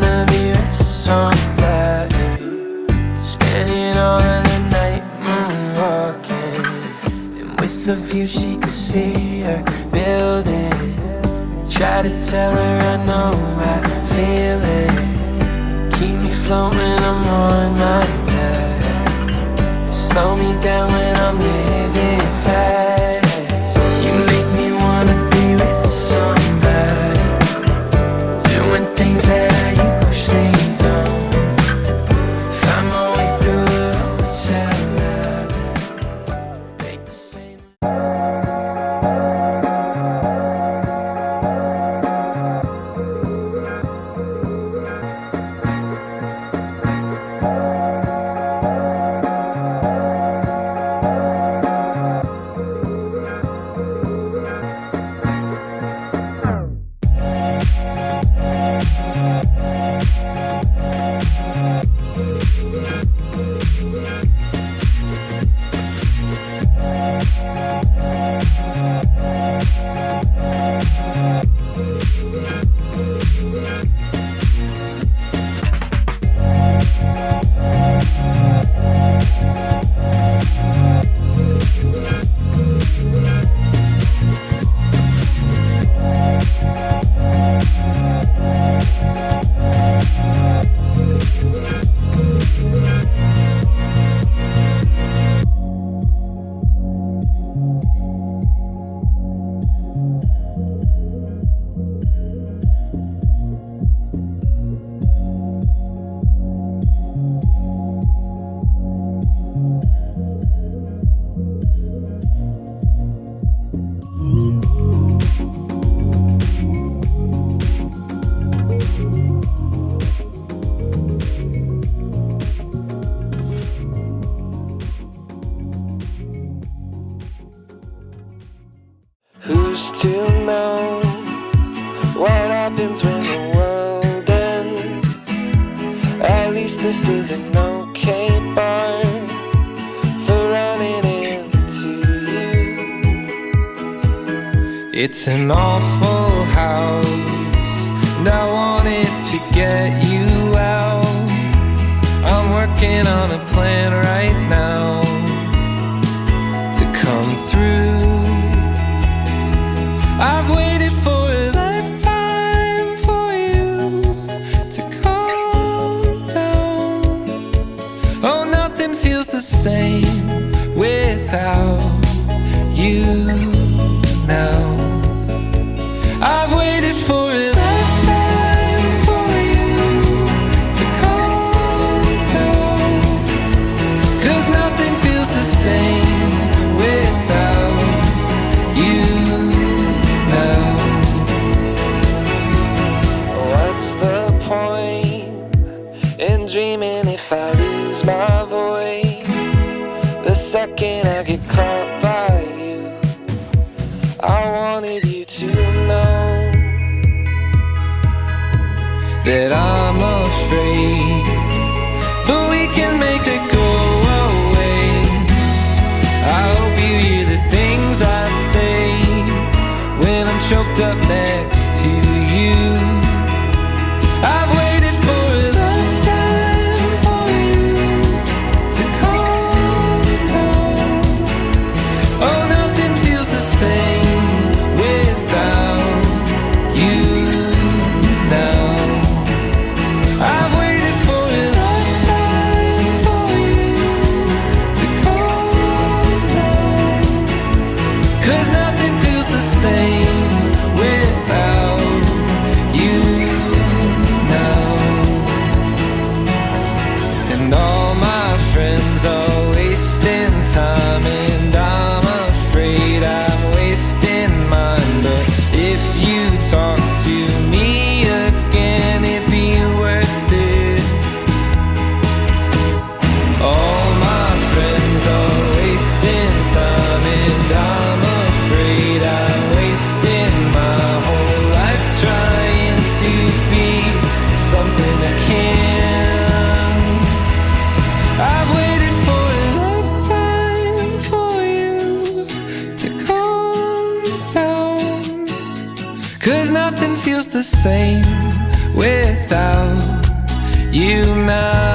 wanna be with somebody, spending all of the night moonwalking, and with the view she could see her building. Try to tell her I know I feel it. Keep me floating, I'm on my back. Slow me down when I'm living fast. You make me wanna be with somebody, doing things that I usually don't. Find my way through the hotel lobby, make the same. Who's to know what happens when the world ends? At least this is an okay bar for running into you. It's an awful house, and I wanted to get you out. I'm working on a plan right now to come through. I've waited for a lifetime for you to calm down. Oh, nothing feels the same without you now. I've waited for a lifetime for you to calm down, 'cause nothing feels the same without you. What's the point in dreaming if I lose my voice? The second I get caught by you, I wanted you to know that I'm afraid, but we can make it go away. I hope you hear the things I say when I'm choked up next to you. I've waited for a lifetime for you to calm down. Oh, nothing feels the same without you now. I've waited for a lifetime for you to calm down, 'cause nothing feels the same without you now. And all my friends are wasting time, and I'm afraid I'm wasting mine. But if you talk to me again, it'd be worth it. All my friends are wasting time, and I'm afraid I'm wasting my whole life trying to be something I can't. I've waited for a lifetime for you to calm down, 'cause nothing feels the same without you, my